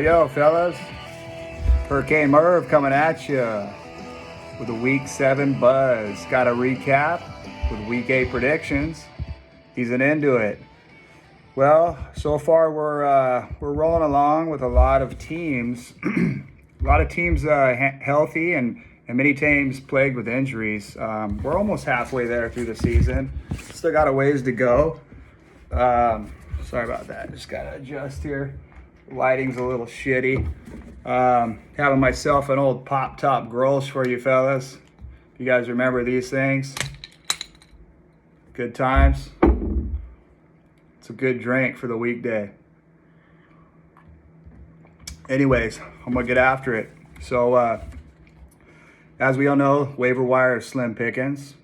Yo, fellas. Hurricane Merv coming at you with a Week 7 buzz. Got a recap with Week 8 predictions. Easing into it. Well, so far we're rolling along with a lot of teams. A lot of teams healthy and many teams plagued with injuries. We're almost halfway there through the season. Still got a ways to go. Sorry about that. Just got to adjust here. Lighting's a little shitty. Having myself an old Pop Top Grolsch for you fellas. You guys remember these things? Good times. It's a good drink for the weekday. Anyways, I'm gonna get after it. So, as we all know, waiver wire is slim pickings.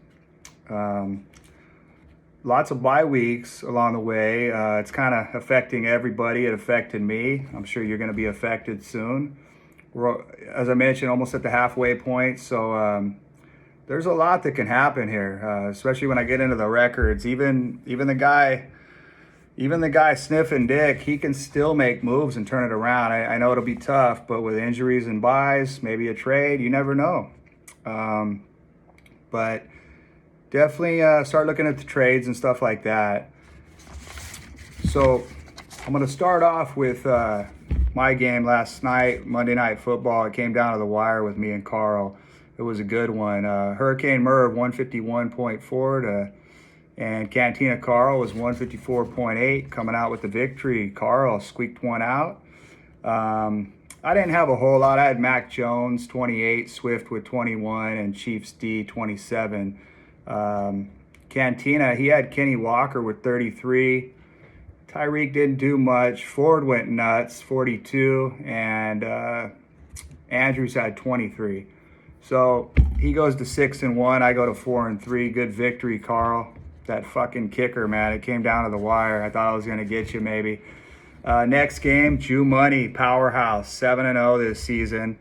Lots of bye weeks along the way. It's kind of affecting everybody. It affected me. I'm sure you're going to be affected soon. We're, as I mentioned, almost at the halfway point. So there's a lot that can happen here, especially when I get into the records. Even the guy sniffing dick, he can still make moves and turn it around. I know it'll be tough, but with injuries and buys, maybe a trade, you never know. But definitely start looking at the trades and stuff like that. So I'm going to start off with my game last night, Monday Night Football. It came down to the wire with me and Carl. It was a good one. Hurricane Merv 151.4 and Cantina Carl was 154.8, coming out with the victory. Carl squeaked one out. I didn't have a whole lot. I had Mac Jones 28, Swift with 21, and Chiefs D 27. Cantina, he had Kenny Walker with 33. Tyreek didn't do much. Ford went nuts, 42, and Andrews had 23. So he goes to 6-1. I go to 4-3. Good victory, Carl. That fucking kicker, man. It came down to the wire. I thought I was gonna get you maybe. Next game, Jew Money, powerhouse, 7-0 this season.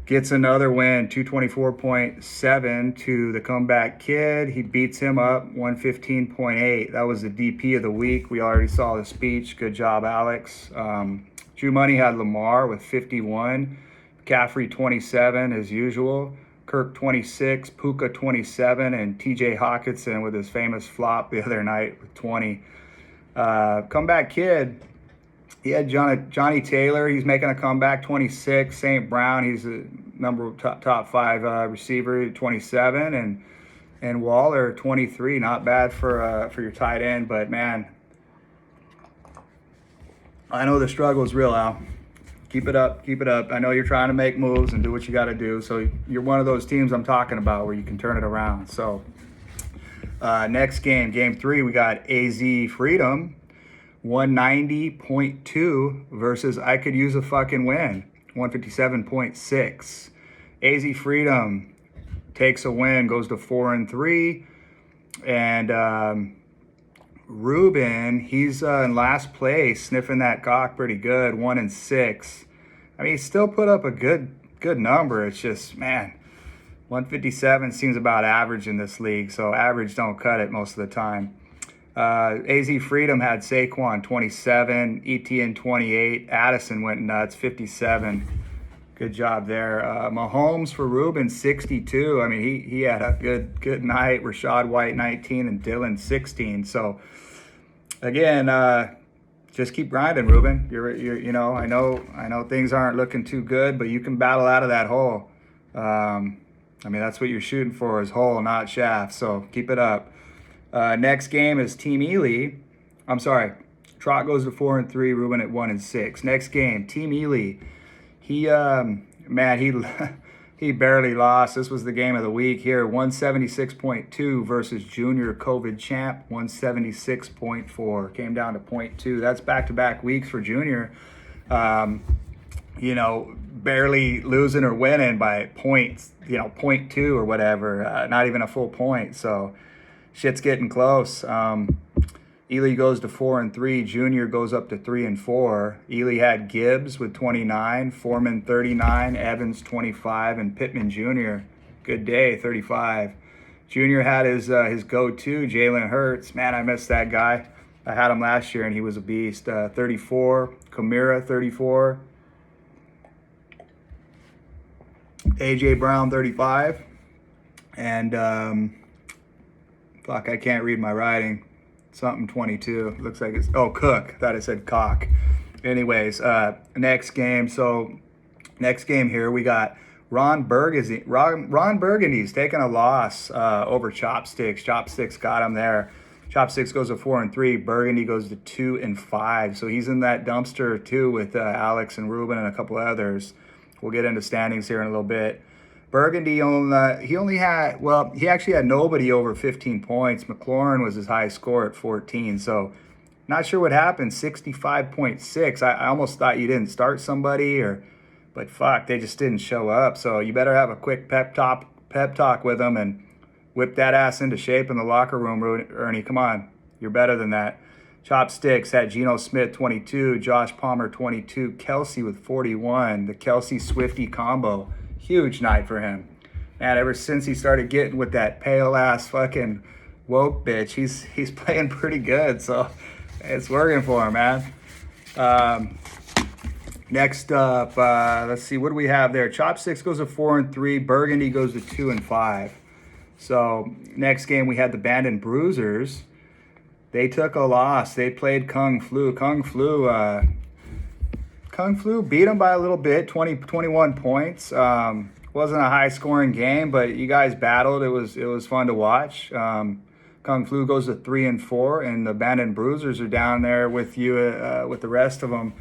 Gets another win, 224.7 to the comeback kid. He beats him up, 115.8. That was the DP of the week. We already saw the speech. Good job, Alex. Drew Money had Lamar with 51. McCaffrey 27 as usual. Kirk 26, Puka 27, and TJ Hawkinson with his famous flop the other night with 20. Comeback kid, he had Johnny Taylor. He's making a comeback, 26. St. Brown, he's a top 5 receiver, 27, and Waller 23. Not bad for your tight end, but man, I know the struggle is real, Al. Keep it up. I know you're trying to make moves and do what you got to do. So you're one of those teams I'm talking about where you can turn it around. So next game 3, we got AZ Freedom. 190.2 versus I could use a fucking win, 157.6. AZ Freedom takes a win, goes to 4-3, and Ruben, he's in last place, sniffing that cock pretty good, 1-6. I mean, he still put up a good number. It's just, man, 157 seems about average in this league, so average don't cut it most of the time. AZ Freedom had Saquon 27, ETN 28, Addison went nuts 57. Good job there. Mahomes for Ruben 62. I mean, he had a good night. Rashad White 19 and Dylan 16. So again, just keep grinding, Ruben. You're you know I know things aren't looking too good, but you can battle out of that hole. I mean, that's what you're shooting for, is hole, not shaft. So keep it up. Next game is Team Ely. I'm sorry. Trot goes to 4-3, Ruben at 1-6. Next game, Team Ely. He barely lost. This was the game of the week here. 176.2 versus Junior COVID champ, 176.4. Came down to 0.2. That's back-to-back weeks for Junior. Barely losing or winning by points, 0.2 or whatever. Not even a full point. So shit's getting close. Ely goes to 4-3. Junior goes up to 3-4. Ely had Gibbs with 29, Foreman 39, Evans 25, and Pittman Jr. Good day, 35. Junior had his go-to, Jalen Hurts. Man, I missed that guy. I had him last year, and he was a beast. 34. Kamara, 34. A.J. Brown, 35. And, fuck, I can't read my writing. Something 22. Looks like it's, oh, Cook. I thought it said cock. Anyways, next game. So, next game here, we got Ron Burgundy's taking a loss over Chopsticks. Chopsticks got him there. Chopsticks goes to 4-3. Burgundy goes to 2-5. So he's in that dumpster too with Alex and Ruben and a couple others. We'll get into standings here in a little bit. Burgundy he actually had nobody over 15 points. McLaurin was his highest score at 14. So not sure what happened. 65.6. I almost thought you didn't start somebody but fuck, they just didn't show up. So you better have a quick pep talk with them and whip that ass into shape in the locker room, Ernie. Come on, you're better than that. Chopsticks had Geno Smith 22, Josh Palmer 22, Kelsey with 41. The Kelsey Swifty combo, huge night for him. Man, ever since he started getting with that pale ass fucking woke bitch, he's playing pretty good. So it's working for him, man. Next up, let's see, what do we have there? Chopsticks goes to 4-3. Burgundy goes to 2-5. So next game, we had the Band and Bruisers. They took a loss. They played Kung Flu. Kung Flu beat them by a little bit, 21 points. Wasn't a high-scoring game, but you guys battled. It was fun to watch. Kung Flu goes to 3-4, and the Band and Bruisers are down there with you, with the rest of them.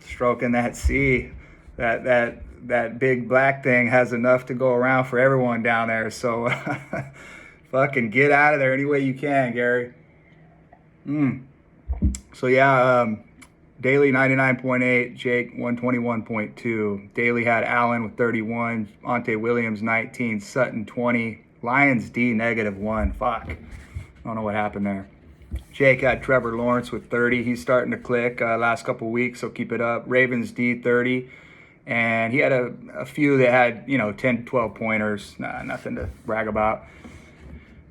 Stroking that C, that big black thing has enough to go around for everyone down there. So fucking get out of there any way you can, Gary. So yeah, Daly 99.8, Jake 121.2. Daly had Allen with 31, Ante Williams 19, Sutton 20, Lions D -1. Fuck, I don't know what happened there. Jake had Trevor Lawrence with 30. He's starting to click last couple weeks, so keep it up. Ravens D 30. And he had a few that had, 10, 12 pointers. Nothing to brag about.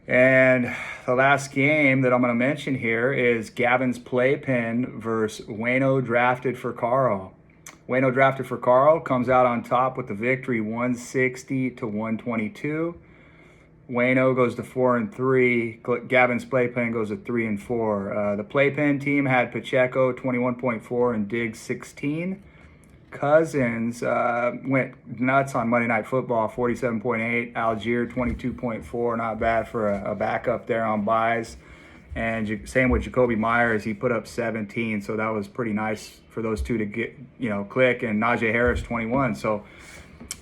And the last game that I'm going to mention here is Gavin's Playpen versus Wayno Drafted for Carl. Wayno Drafted for Carl comes out on top with the victory, 160-122. Wayno goes to 4-3. Gavin's Playpen goes to 3-4. The Playpen team had Pacheco 21.4 and Diggs 16. Cousins went nuts on Monday Night Football, 47.8. Algier 22.4, not bad for a backup there on buys. And same with Jacoby Myers, he put up 17, so that was pretty nice for those two to get, click. And Najee Harris 21. So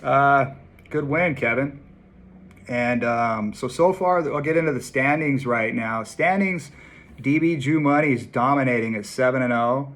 good win, Kevin. And so far, I'll get into the standings right now. Standings, DB Jew Money is dominating at 7-0.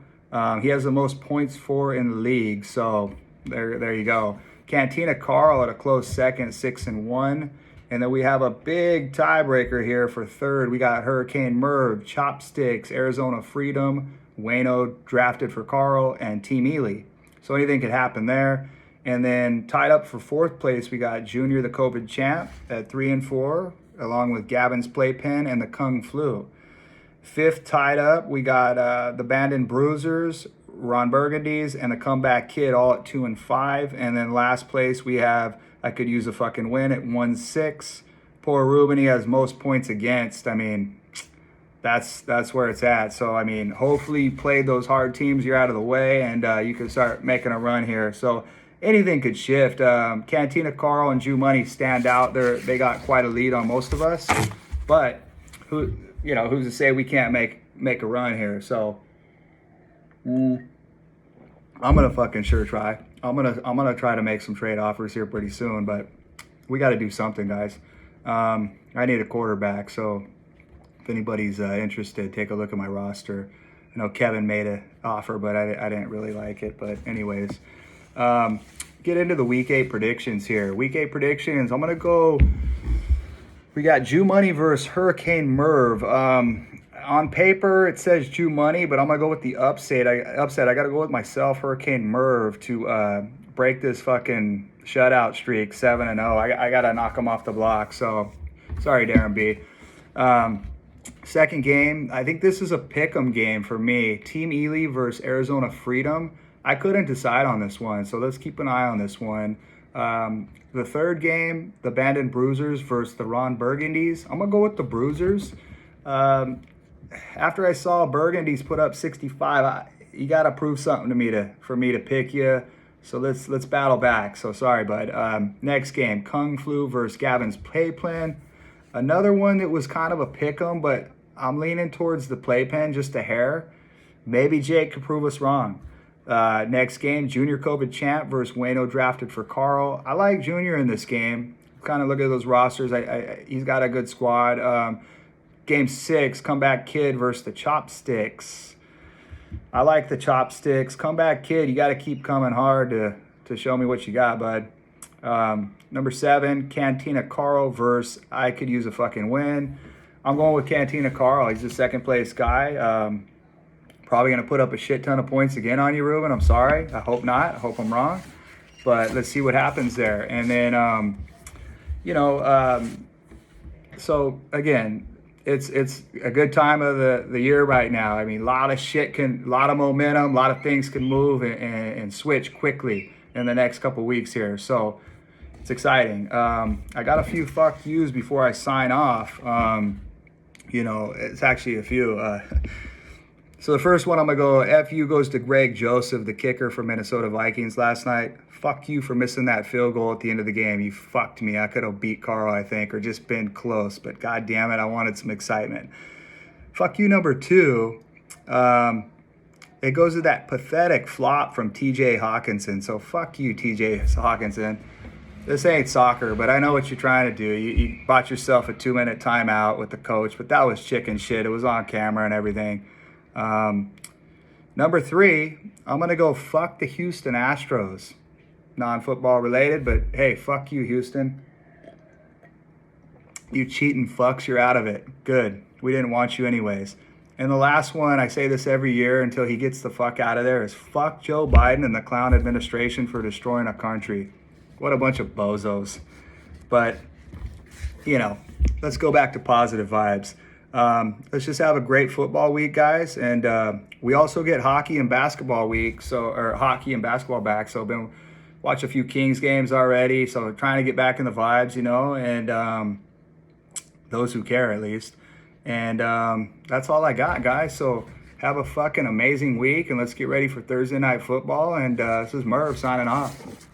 He has the most points for in the league. So there you go. Cantina Carl at a close second, 6-1. And then we have a big tiebreaker here for third. We got Hurricane Merv, Chopsticks, Arizona Freedom, Wayno Drafted for Carl, and Team Ely. So anything could happen there. And then tied up for fourth place, we got Junior the COVID Champ at 3-4, along with Gavin's Playpen and the Kung Flu. Fifth tied up, we got the Band and Bruisers, Ron Burgundy's, and the Comeback Kid all at 2-5. And then last place, we have I Could Use a Fucking Win at 1-6. Poor Ruben, he has most points against. I mean, that's where it's at. So, I mean, hopefully you played those hard teams, you're out of the way, and you can start making a run here. So anything could shift. Cantina Carl and Jew Money stand out. They got quite a lead on most of us. But who's to say we can't make a run here? So I'm gonna fucking sure try. I'm gonna try to make some trade offers here pretty soon. But we got to do something, guys. I need a quarterback. So if anybody's interested, take a look at my roster. I know Kevin made an offer, but I didn't really like it. But anyways. Get into the Week 8 predictions here. Week 8 predictions, I'm going to go, we got Jew Money versus Hurricane Merv. On paper, it says Jew Money, but I'm going to go with the upset. I got to go with myself, Hurricane Merv, to break this fucking shutout streak, 7-0. I got to knock them off the block. So, sorry, Darren B. Second game, I think this is a pick'em game for me. Team Ely versus Arizona Freedom. I couldn't decide on this one, so let's keep an eye on this one. The third game, the Bandon Bruisers versus the Ron Burgundies. I'm going to go with the Bruisers. After I saw Burgundies put up 65, you got to prove something to me for me to pick you. So let's battle back. So sorry, bud. Next game, Kung Flu versus Gavin's Playpen. Another one that was kind of a pick'em, but I'm leaning towards the Playpen just a hair. Maybe Jake could prove us wrong. Next game, Junior COVID Champ versus Wayno drafted for Carl. I like Junior in this game. Kind of look at those rosters. He's got a good squad. Game 6, Comeback Kid versus the Chopsticks. I like the Chopsticks. Comeback Kid, you got to keep coming hard to show me what you got, bud. Number 7, Cantina Carl versus I Could Use a Fucking Win. I'm going with Cantina Carl. He's the second place guy. Probably going to put up a shit ton of points again on you, Ruben. I'm sorry. I hope not. I hope I'm wrong. But let's see what happens there. And then, so again, it's a good time of the year right now. I mean, a lot of momentum, a lot of things can move and switch quickly in the next couple weeks here. So it's exciting. I got a few fuck yous before I sign off. It's actually a few. So the first one I'm going to go, F you goes to Greg Joseph, the kicker for Minnesota Vikings last night. Fuck you for missing that field goal at the end of the game. You fucked me. I could have beat Carl, I think, or just been close. But God damn it, I wanted some excitement. Fuck you, number 2. It goes to that pathetic flop from TJ Hawkinson. So fuck you, TJ Hawkinson. This ain't soccer, but I know what you're trying to do. You bought yourself a 2-minute timeout with the coach, but that was chicken shit. It was on camera and everything. Number 3, I'm going to go fuck the Houston Astros. Non-football related, but hey, fuck you, Houston. You cheating fucks, you're out of it. Good. We didn't want you anyways. And the last one, I say this every year until he gets the fuck out of there, is fuck Joe Biden and the clown administration for destroying our country. What a bunch of bozos. But, let's go back to positive vibes. Let's just have a great football week, guys. And we also get hockey and basketball week, or hockey and basketball back. So I've been watch a few Kings games already. So trying to get back in the vibes, and those who care at least. And that's all I got, guys. So have a fucking amazing week, and let's get ready for Thursday Night Football. And this is Merv signing off.